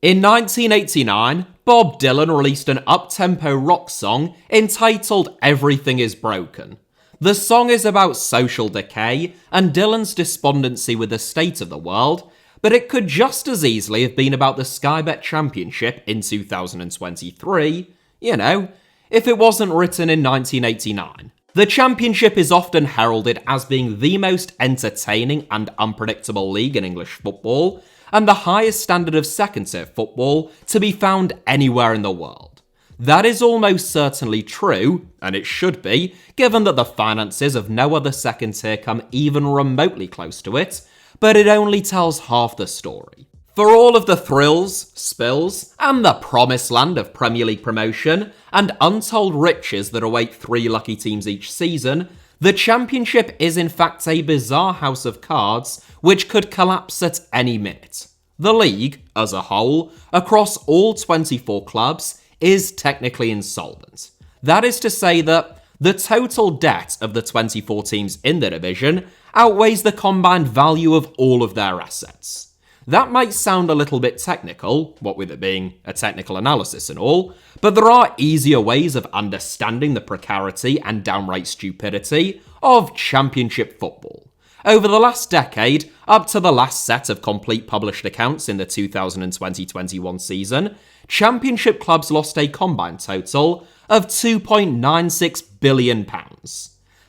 In 1989, Bob Dylan released an up-tempo rock song entitled Everything Is Broken. The song is about social decay and Dylan's despondency with the state of the world, but it could just as easily have been about the Sky Bet Championship in 2023, if it wasn't written in 1989. The championship is often heralded as being the most entertaining and unpredictable league in English football, and the highest standard of second-tier football to be found anywhere in the world. That is almost certainly true, and it should be, given that the finances of no other second tier come even remotely close to it, but it only tells half the story. For all of the thrills, spills, and the promised land of Premier League promotion, and untold riches that await 3 lucky teams each season, the Championship is in fact a bizarre house of cards which could collapse at any minute. The league, as a whole, across all 24 clubs, is technically insolvent. That is to say that the total debt of the 24 teams in the division outweighs the combined value of all of their assets. That might sound a little bit technical, what with it being a technical analysis and all, but there are easier ways of understanding the precarity and downright stupidity of Championship football. Over the last decade, up to the last set of complete published accounts in the 2020-21 season, Championship clubs lost a combined total of £2.96 billion.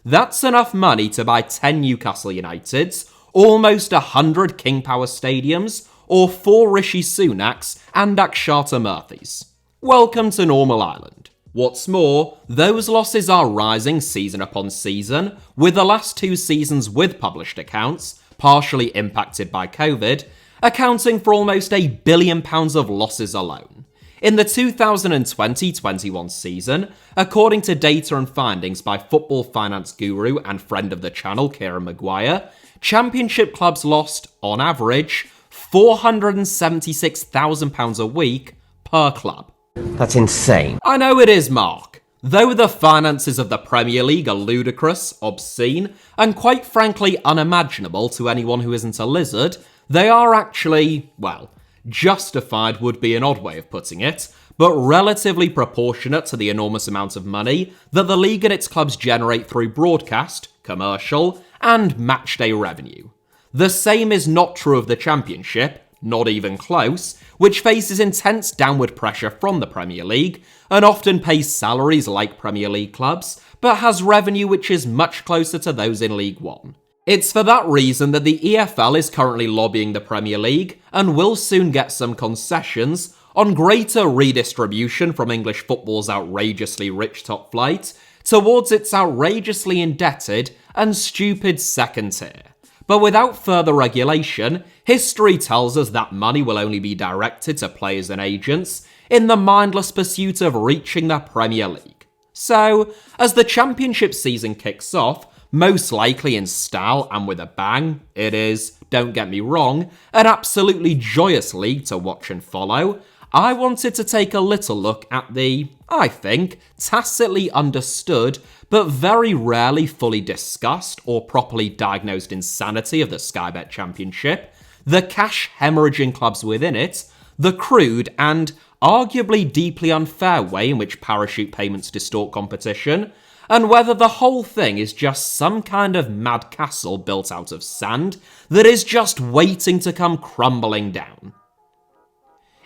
That's enough money to buy 10 Newcastle Uniteds, almost 100 King Power stadiums, or 4 Rishi Sunaks and Akshata Murthys. Welcome to Normal Island. What's more, those losses are rising season upon season, with the last 2 seasons with published accounts, partially impacted by COVID, accounting for almost £1 billion of losses alone. In the 2020-21 season, according to data and findings by football finance guru and friend of the channel Kieran Maguire, Championship clubs lost, on average, £476,000 a week per club. That's insane. I know it is, Mark. Though the finances of the Premier League are ludicrous, obscene, and quite frankly unimaginable to anyone who isn't a lizard, they are actually, justified would be an odd way of putting it, but relatively proportionate to the enormous amount of money that the league and its clubs generate through broadcast, commercial, and matchday revenue. The same is not true of the Championship, not even close, which faces intense downward pressure from the Premier League and often pays salaries like Premier League clubs, but has revenue which is much closer to those in League One. It's for that reason that the EFL is currently lobbying the Premier League and will soon get some concessions on greater redistribution from English football's outrageously rich top flight towards its outrageously indebted and stupid second tier. But without further regulation, history tells us that money will only be directed to players and agents in the mindless pursuit of reaching the Premier League. So, as the Championship season kicks off, most likely in style and with a bang, it is, don't get me wrong, an absolutely joyous league to watch and follow, I wanted to take a little look at the, I think, tacitly understood but very rarely fully discussed or properly diagnosed insanity of the Sky Bet Championship, the cash hemorrhaging clubs within it, the crude and arguably deeply unfair way in which parachute payments distort competition, and whether the whole thing is just some kind of mad castle built out of sand that is just waiting to come crumbling down.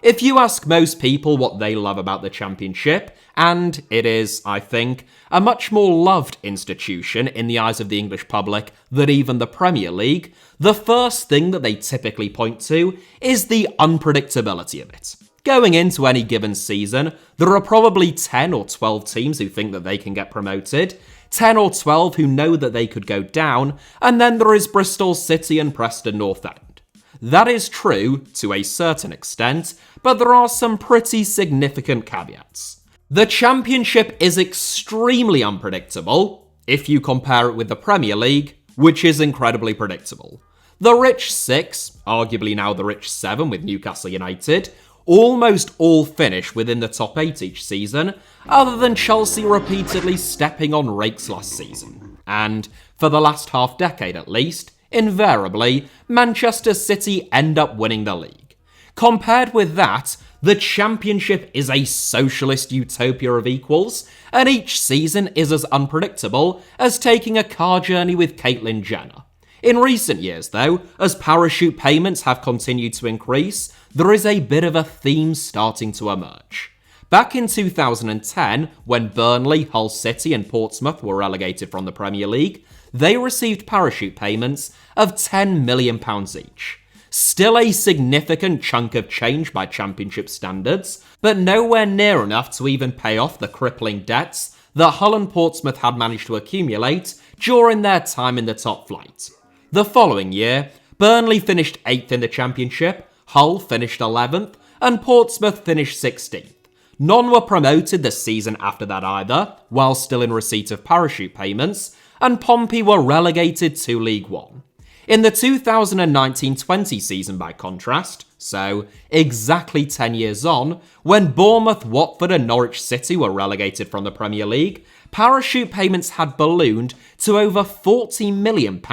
If you ask most people what they love about the Championship, and it is, I think, a much more loved institution in the eyes of the English public than even the Premier League, the first thing that they typically point to is the unpredictability of it. Going into any given season, there are probably 10 or 12 teams who think that they can get promoted, 10 or 12 who know that they could go down, and then there is Bristol City and Preston North End. That is true to a certain extent, but there are some pretty significant caveats. The Championship is extremely unpredictable, if you compare it with the Premier League, which is incredibly predictable. The rich 6, arguably now the rich 7 with Newcastle United, almost all finish within the top 8 each season, other than Chelsea repeatedly stepping on rakes last season. And, for the last half-decade at least, invariably, Manchester City end up winning the league. Compared with that, the Championship is a socialist utopia of equals, and each season is as unpredictable as taking a car journey with Caitlyn Jenner. In recent years, though, as parachute payments have continued to increase, there is a bit of a theme starting to emerge. Back in 2010, when Burnley, Hull City and Portsmouth were relegated from the Premier League, they received parachute payments of £10 million each. Still a significant chunk of change by Championship standards, but nowhere near enough to even pay off the crippling debts that Hull and Portsmouth had managed to accumulate during their time in the top flight. The following year, Burnley finished 8th in the Championship, Hull finished 11th, and Portsmouth finished 16th. None were promoted the season after that either, while still in receipt of parachute payments, and Pompey were relegated to League One. In the 2019-20 season, by contrast, so exactly 10 years on, when Bournemouth, Watford and Norwich City were relegated from the Premier League, parachute payments had ballooned to over £40 million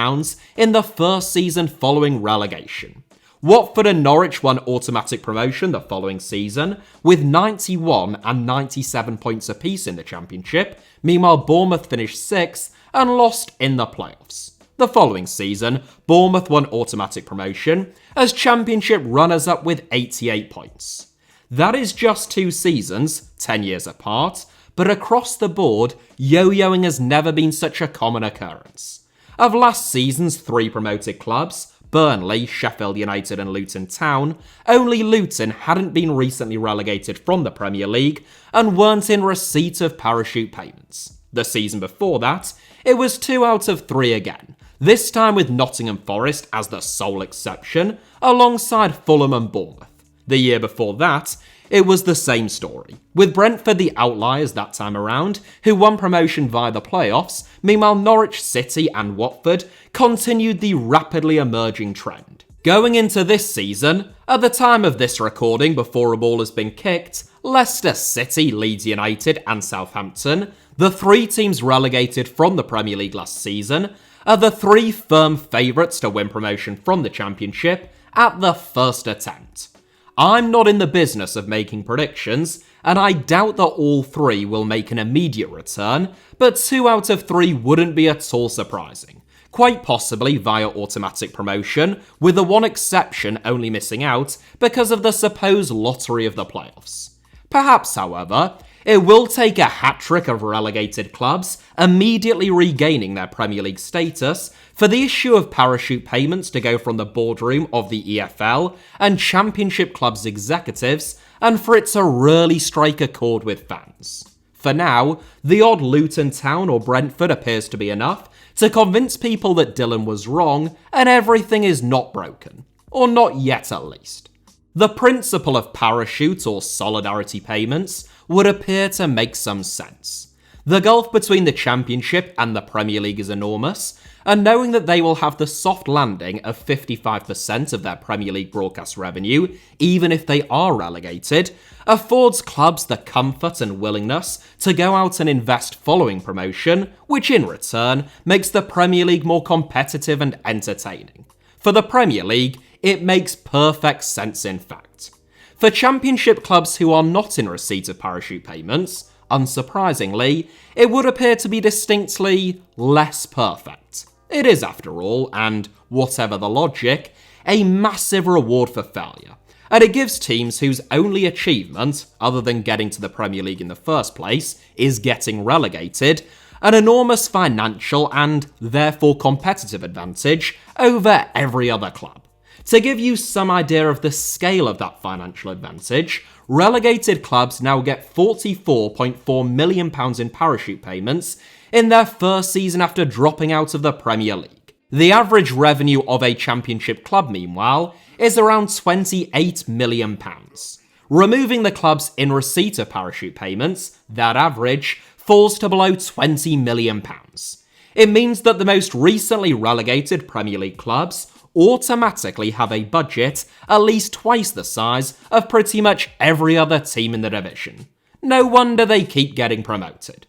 in the first season following relegation. Watford and Norwich won automatic promotion the following season, with 91 and 97 points apiece in the Championship. Meanwhile, Bournemouth finished 6th and lost in the playoffs. The following season, Bournemouth won automatic promotion as Championship runners-up with 88 points. That is just 2 seasons, 10 years apart, but across the board, yo-yoing has never been such a common occurrence. Of last season's 3 promoted clubs, Burnley, Sheffield United and Luton Town, only Luton hadn't been recently relegated from the Premier League and weren't in receipt of parachute payments. The season before that, it was 2 out of 3 again, this time with Nottingham Forest as the sole exception, alongside Fulham and Bournemouth. The year before that, it was the same story, with Brentford the outliers that time around, who won promotion via the playoffs. Meanwhile, Norwich City and Watford continued the rapidly emerging trend. Going into this season, at the time of this recording before a ball has been kicked, Leicester City, Leeds United and Southampton, the 3 teams relegated from the Premier League last season, are the 3 firm favourites to win promotion from the Championship at the first attempt. I'm not in the business of making predictions, and I doubt that all 3 will make an immediate return, but 2 out of 3 wouldn't be at all surprising. Quite possibly via automatic promotion, with the one exception only missing out because of the supposed lottery of the playoffs. Perhaps, however, it will take a hat-trick of relegated clubs immediately regaining their Premier League status for the issue of parachute payments to go from the boardroom of the EFL and Championship clubs' executives, and for it to really strike a chord with fans. For now, the odd Luton Town or Brentford appears to be enough to convince people that Dylan was wrong and everything is not broken. Or not yet, at least. The principle of parachute or solidarity payments would appear to make some sense. The gulf between the Championship and the Premier League is enormous, and knowing that they will have the soft landing of 55% of their Premier League broadcast revenue, even if they are relegated, affords clubs the comfort and willingness to go out and invest following promotion, which in return makes the Premier League more competitive and entertaining. For the Premier League, it makes perfect sense in fact. For Championship clubs who are not in receipt of parachute payments, unsurprisingly, it would appear to be distinctly less perfect. It is, after all, and whatever the logic, a massive reward for failure, and it gives teams whose only achievement, other than getting to the Premier League in the first place, is getting relegated, an enormous financial and therefore competitive advantage over every other club. To give you some idea of the scale of that financial advantage, relegated clubs now get £44.4 million in parachute payments in their first season after dropping out of the Premier League. The average revenue of a Championship club, meanwhile, is around £28 million. Removing the clubs in receipt of parachute payments, that average falls to below £20 million. It means that the most recently relegated Premier League clubs automatically have a budget at least twice the size of pretty much every other team in the division. No wonder they keep getting promoted.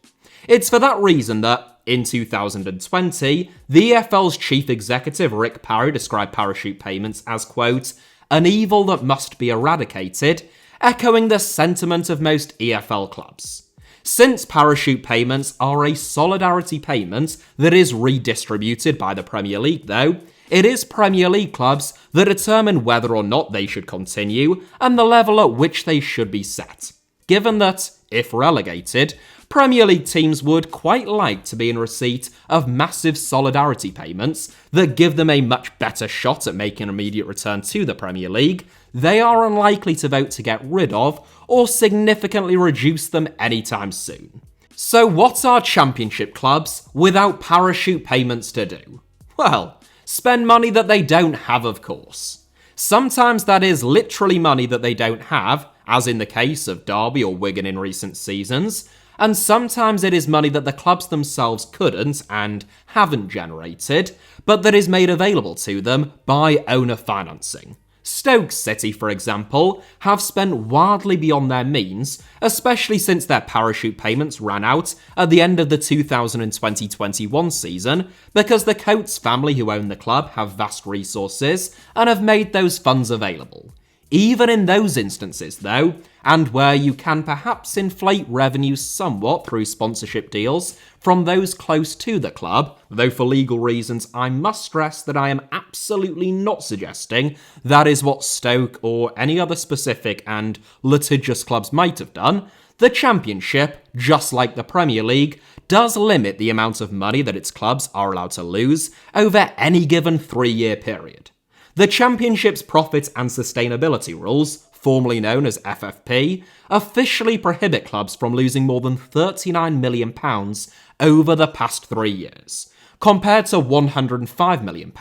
It's for that reason that, in 2020, the EFL's chief executive Rick Parry described parachute payments as, quote, an evil that must be eradicated, echoing the sentiment of most EFL clubs. Since parachute payments are a solidarity payment that is redistributed by the Premier League though, it is Premier League clubs that determine whether or not they should continue and the level at which they should be set. Given that, if relegated, Premier League teams would quite like to be in receipt of massive solidarity payments that give them a much better shot at making an immediate return to the Premier League, they are unlikely to vote to get rid of or significantly reduce them anytime soon. So what are Championship clubs without parachute payments to do? Well, spend money that they don't have, of course. Sometimes that is literally money that they don't have, as in the case of Derby or Wigan in recent seasons, and sometimes it is money that the clubs themselves couldn't and haven't generated, but that is made available to them by owner financing. Stoke City, for example, have spent wildly beyond their means, especially since their parachute payments ran out at the end of the 2020-21 season, because the Coates family who own the club have vast resources and have made those funds available. Even in those instances, though, and where you can perhaps inflate revenues somewhat through sponsorship deals from those close to the club, though for legal reasons I must stress that I am absolutely not suggesting that is what Stoke or any other specific and litigious clubs might have done, the Championship, just like the Premier League, does limit the amount of money that its clubs are allowed to lose over any given 3-year period. The Championship's Profit and Sustainability Rules, formerly known as FFP, officially prohibit clubs from losing more than £39 million over the past 3 years, compared to £105 million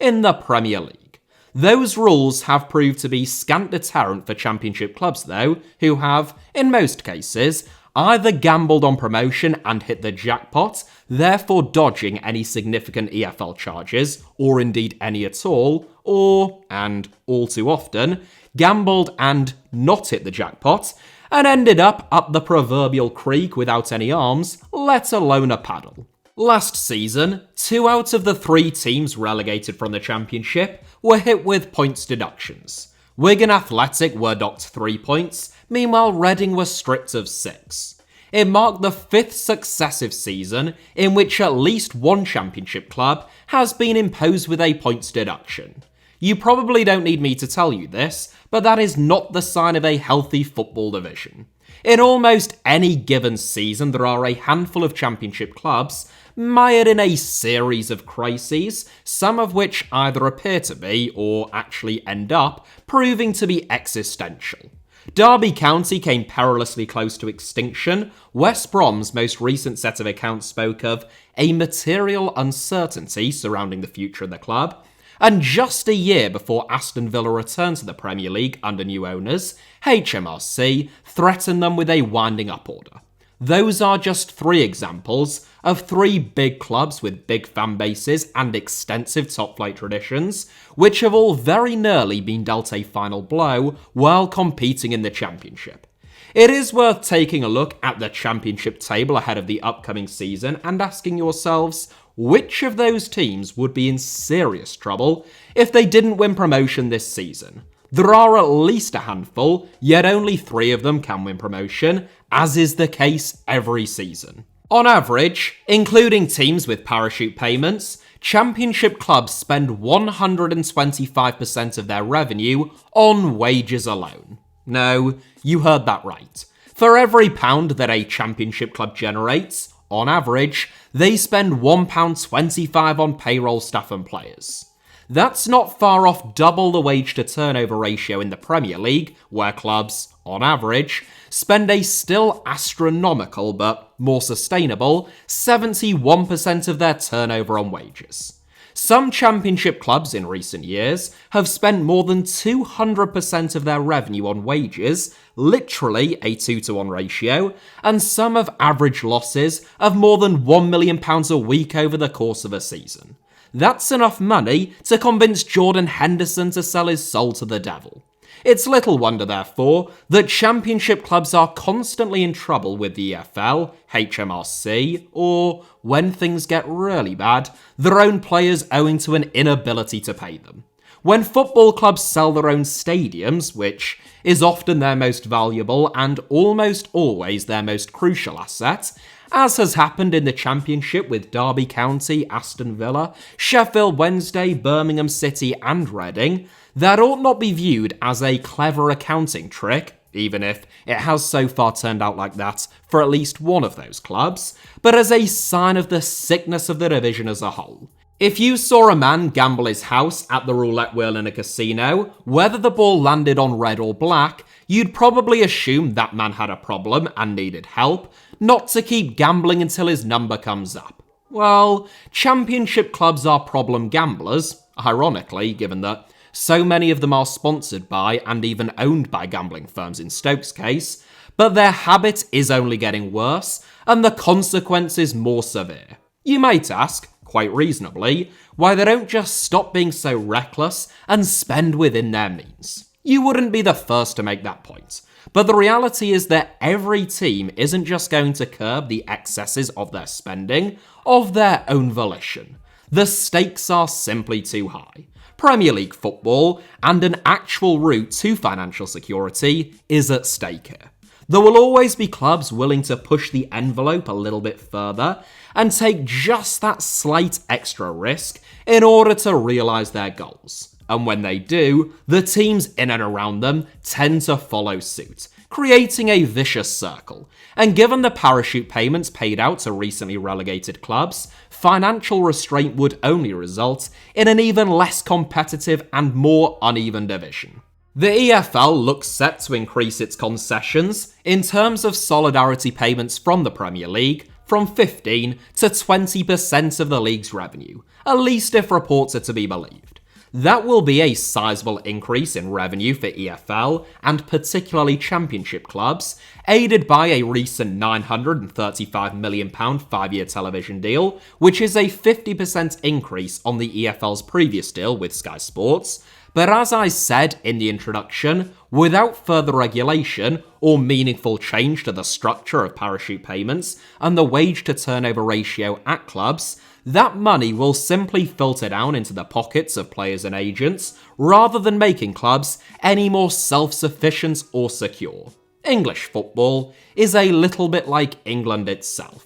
in the Premier League. Those rules have proved to be scant deterrent for Championship clubs though, who have, in most cases, either gambled on promotion and hit the jackpot, therefore dodging any significant EFL charges, or indeed any at all, or, and all too often, gambled and not hit the jackpot, and ended up the proverbial creek without any arms, let alone a paddle. Last season, 2 out of the 3 teams relegated from the Championship were hit with points deductions. Wigan Athletic were docked 3 points, meanwhile Reading was stripped of 6. It marked the 5th successive season in which at least one Championship club has been imposed with a points deduction. You probably don't need me to tell you this, but that is not the sign of a healthy football division. In almost any given season, there are a handful of Championship clubs mired in a series of crises, some of which either appear to be, or actually end up, proving to be existential. Derby County came perilously close to extinction. West Brom's most recent set of accounts spoke of a material uncertainty surrounding the future of the club. And just a year before Aston Villa returned to the Premier League under new owners, HMRC threatened them with a winding up order. Those are just 3 examples of 3 big clubs with big fan bases and extensive top-flight traditions, which have all very nearly been dealt a final blow while competing in the Championship. It is worth taking a look at the Championship table ahead of the upcoming season and asking yourselves, which of those teams would be in serious trouble if they didn't win promotion this season? There are at least a handful, yet only 3 of them can win promotion, as is the case every season. On average, including teams with parachute payments, Championship clubs spend 125% of their revenue on wages alone. No, you heard that right. For every £1 that a Championship club generates, on average, they spend £1.25 on payroll staff and players. That's not far off double the wage to turnover ratio in the Premier League, where clubs, on average, spend a still astronomical but more sustainable 71% of their turnover on wages. Some Championship clubs in recent years have spent more than 200% of their revenue on wages, literally a 2-to-1 ratio, and some have average losses of more than £1 million a week over the course of a season. That's enough money to convince Jordan Henderson to sell his soul to the devil. It's little wonder, therefore, that Championship clubs are constantly in trouble with the EFL, HMRC, or, when things get really bad, their own players owing to an inability to pay them. When football clubs sell their own stadiums, which is often their most valuable and almost always their most crucial asset, as has happened in the Championship with Derby County, Aston Villa, Sheffield Wednesday, Birmingham City and Reading, that ought not be viewed as a clever accounting trick, even if it has so far turned out like that for at least one of those clubs, but as a sign of the sickness of the division as a whole. If you saw a man gamble his house at the roulette wheel in a casino, whether the ball landed on red or black, you'd probably assume that man had a problem and needed help, not to keep gambling until his number comes up. Well, Championship clubs are problem gamblers, ironically, given that so many of them are sponsored by and even owned by gambling firms in Stoke's case, but their habit is only getting worse and the consequences more severe. You might ask, quite reasonably, why they don't just stop being so reckless and spend within their means. You wouldn't be the first to make that point. But the reality is that every team isn't just going to curb the excesses of their spending of their own volition. The stakes are simply too high. Premier League football and an actual route to financial security is at stake here. There will always be clubs willing to push the envelope a little bit further and take just that slight extra risk in order to realise their goals. And when they do, the teams in and around them tend to follow suit, creating a vicious circle. And given the parachute payments paid out to recently relegated clubs, financial restraint would only result in an even less competitive and more uneven division. The EFL looks set to increase its concessions in terms of solidarity payments from the Premier League from 15 to 20% of the league's revenue, at least if reports are to be believed. That will be a sizable increase in revenue for EFL and particularly Championship clubs, aided by a recent £935 million 5-year television deal, which is a 50% increase on the EFL's previous deal with Sky Sports. But as I said in the introduction, without further regulation or meaningful change to the structure of parachute payments and the wage-to-turnover ratio at clubs, that money will simply filter down into the pockets of players and agents, rather than making clubs any more self-sufficient or secure. English football is a little bit like England itself.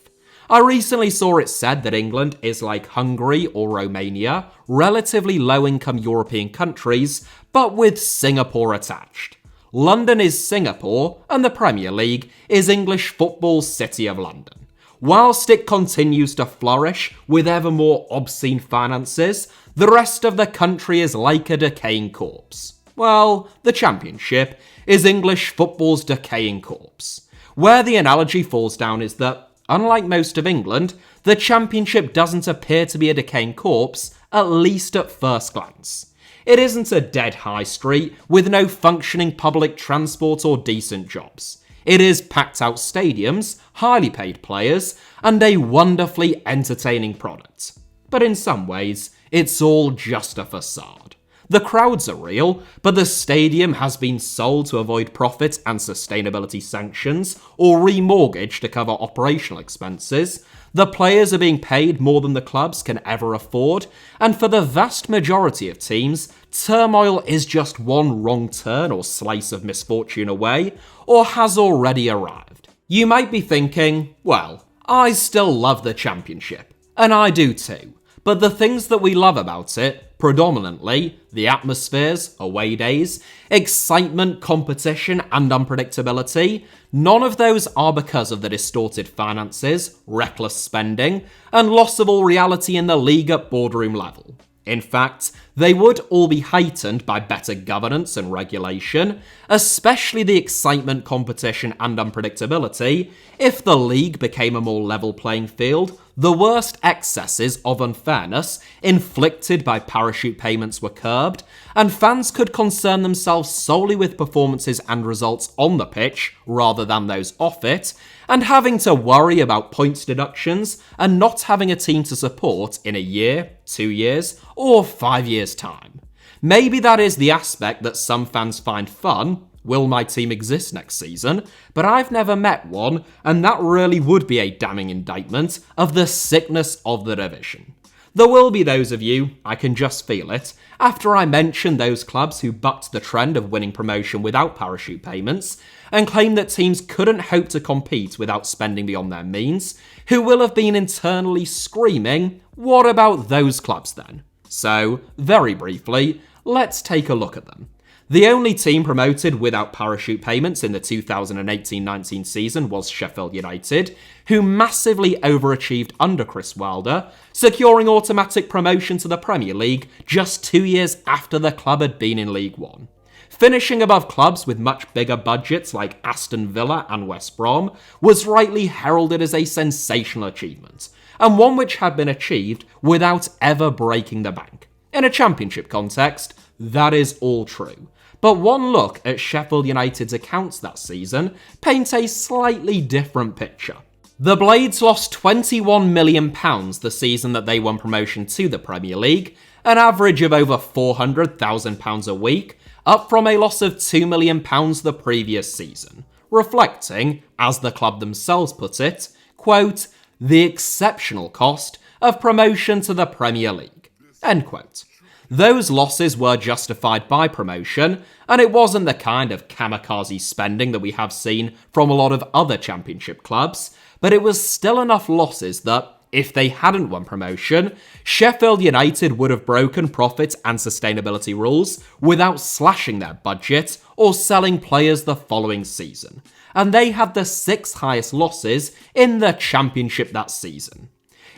I recently saw it said that England is like Hungary or Romania, relatively low-income European countries, but with Singapore attached. London is Singapore, and the Premier League is English football's City of London. Whilst it continues to flourish with ever more obscene finances, the rest of the country is like a decaying corpse. Well, the Championship is English football's decaying corpse. Where the analogy falls down is that, unlike most of England, the Championship doesn't appear to be a decaying corpse, at least at first glance. It isn't a dead high street with no functioning public transport or decent jobs. It is packed out stadiums, highly paid players, and a wonderfully entertaining product. But in some ways, it's all just a facade. The crowds are real, but the stadium has been sold to avoid profit and sustainability sanctions, or remortgaged to cover operational expenses. The players are being paid more than the clubs can ever afford, and for the vast majority of teams, turmoil is just one wrong turn or slice of misfortune away, or has already arrived. You might be thinking, well, I still love the Championship, and I do too. But the things that we love about it, predominantly the atmospheres, away days, excitement, competition, and unpredictability, none of those are because of the distorted finances, reckless spending, and loss of all reality in the league at boardroom level. In fact, they would all be heightened by better governance and regulation, especially the excitement, competition, and unpredictability, if the league became a more level playing field. The worst excesses of unfairness inflicted by parachute payments were curbed, and fans could concern themselves solely with performances and results on the pitch rather than those off it, and having to worry about points deductions and not having a team to support in a year, 2 years, or 5 years' time. Maybe that is the aspect that some fans find fun. Will my team exist next season? But I've never met one, and that really would be a damning indictment of the sickness of the division. There will be those of you, I can just feel it, after I mention those clubs who bucked the trend of winning promotion without parachute payments and claim that teams couldn't hope to compete without spending beyond their means, who will have been internally screaming, what about those clubs then? So, very briefly, let's take a look at them. The only team promoted without parachute payments in the 2018-19 season was Sheffield United, who massively overachieved under Chris Wilder, securing automatic promotion to the Premier League just 2 years after the club had been in League One. Finishing above clubs with much bigger budgets like Aston Villa and West Brom was rightly heralded as a sensational achievement, and one which had been achieved without ever breaking the bank. In a championship context, that is all true. But one look at Sheffield United's accounts that season paints a slightly different picture. The Blades lost £21 million the season that they won promotion to the Premier League, an average of over £400,000 a week, up from a loss of £2 million the previous season, reflecting, as the club themselves put it, quote, the exceptional cost of promotion to the Premier League, end quote. Those losses were justified by promotion, and it wasn't the kind of kamikaze spending that we have seen from a lot of other championship clubs, but it was still enough losses that, if they hadn't won promotion, Sheffield United would have broken profit and sustainability rules without slashing their budget or selling players the following season, and they had the 6th highest losses in the championship that season.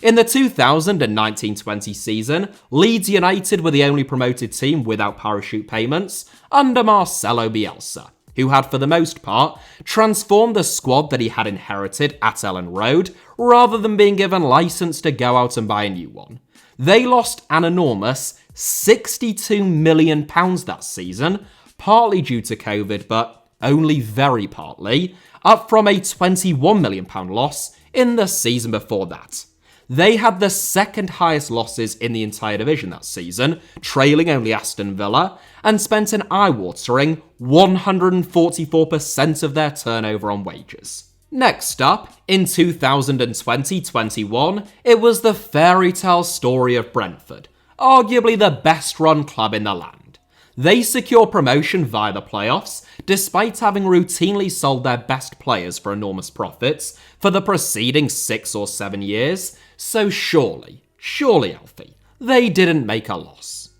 In the 2019-20 season, Leeds United were the only promoted team without parachute payments under Marcelo Bielsa, who had for the most part transformed the squad that he had inherited at Ellen Road rather than being given license to go out and buy a new one. They lost an enormous £62 million that season, partly due to COVID but only very partly, up from a £21 million loss in the season before that. They had the 2nd highest losses in the entire division that season, trailing only Aston Villa, and spent an eye-watering 144% of their turnover on wages. Next up, in 2020-21, it was the fairy tale story of Brentford, arguably the best-run club in the land. They secure promotion via the playoffs, despite having routinely sold their best players for enormous profits for the preceding 6 or 7 years, so surely, Alfie, they didn't make a loss.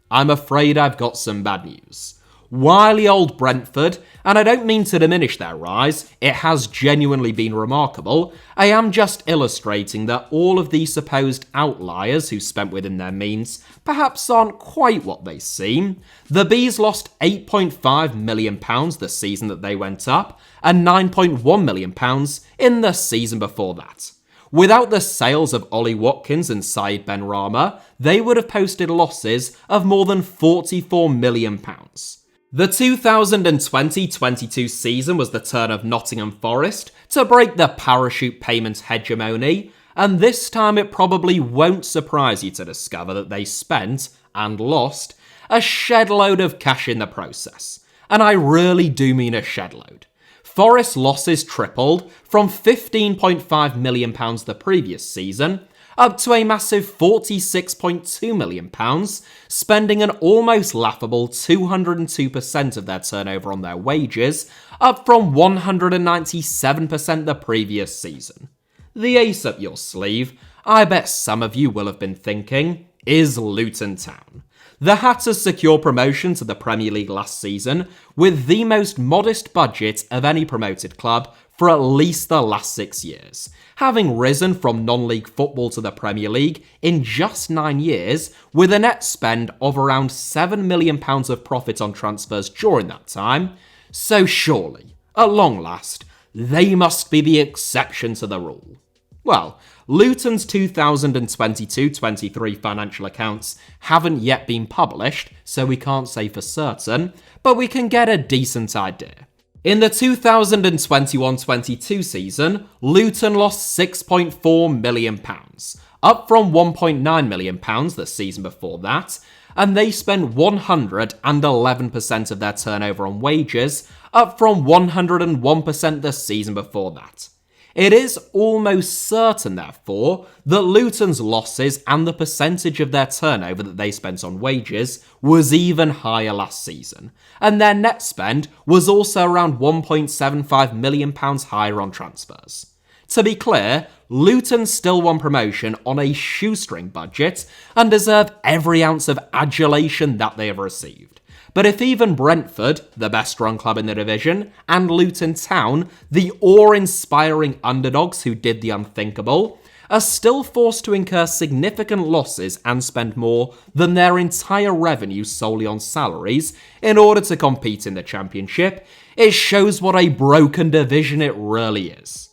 I'm afraid I've got some bad news. Wily old Brentford, and I don't mean to diminish their rise, it has genuinely been remarkable. I am just illustrating that all of these supposed outliers who spent within their means perhaps aren't quite what they seem. The Bees lost £8.5 million the season that they went up, and £9.1 million in the season before that. Without the sales of Ollie Watkins and Saeed Benrahma, they would have posted losses of more than £44 million. The 2020-22 season was the turn of Nottingham Forest to break the parachute payment hegemony, and this time it probably won't surprise you to discover that they spent, and lost, a shed load of cash in the process. And I really do mean a shed load. Forest's losses tripled from £15.5 million the previous season up to a massive £46.2 million, spending an almost laughable 202% of their turnover on their wages, up from 197% the previous season. The ace up your sleeve, I bet some of you will have been thinking, is Luton Town. The Hatters secure promotion to the Premier League last season with the most modest budget of any promoted club for at least the last 6 years, having risen from non-league football to the Premier League in just 9 years with a net spend of around £7 million of profit on transfers during that time. So surely, at long last, they must be the exception to the rule. Well, Luton's 2022-23 financial accounts haven't yet been published, so we can't say for certain, but we can get a decent idea. In the 2021-22 season, Luton lost £6.4 million, up from £1.9 million the season before that, and they spent 111% of their turnover on wages, up from 101% the season before that. It is almost certain, therefore, that Luton's losses and the percentage of their turnover that they spent on wages was even higher last season, and their net spend was also around £1.75 million higher on transfers. To be clear, Luton still won promotion on a shoestring budget and deserve every ounce of adulation that they have received. But if even Brentford, the best run club in the division, and Luton Town, the awe-inspiring underdogs who did the unthinkable, are still forced to incur significant losses and spend more than their entire revenue solely on salaries in order to compete in the Championship, it shows what a broken division it really is.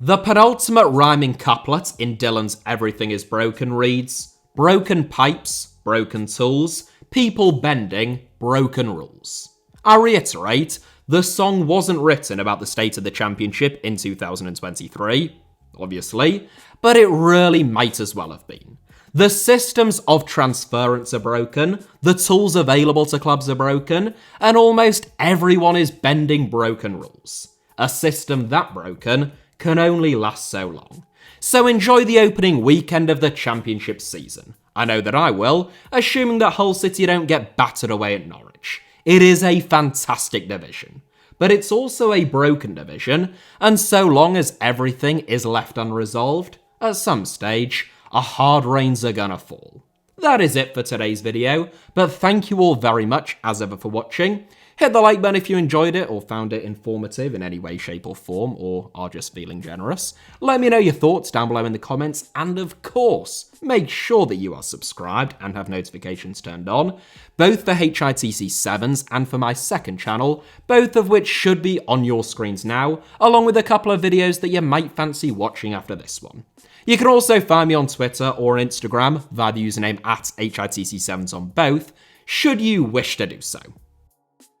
The penultimate rhyming couplet in Dylan's Everything is Broken reads, "Broken pipes, broken tools, people bending, broken rules." I reiterate, the song wasn't written about the state of the Championship in 2023, obviously, but it really might as well have been. The systems of transference are broken, the tools available to clubs are broken, and almost everyone is bending broken rules. A system that broken can only last so long. So enjoy the opening weekend of the Championship season. I know that I will, assuming that Hull City don't get battered away at Norwich. It is a fantastic division, but it's also a broken division, and so long as everything is left unresolved, at some stage, a hard rains are gonna fall. That is it for today's video, but thank you all very much as ever for watching. Hit the like button if you enjoyed it or found it informative in any way, shape or form, or are just feeling generous. Let me know your thoughts down below in the comments, and of course, make sure that you are subscribed and have notifications turned on, both for HITC Sevens and for my second channel, both of which should be on your screens now, along with a couple of videos that you might fancy watching after this one. You can also find me on Twitter or Instagram via the username @HITC Sevens on both, should you wish to do so.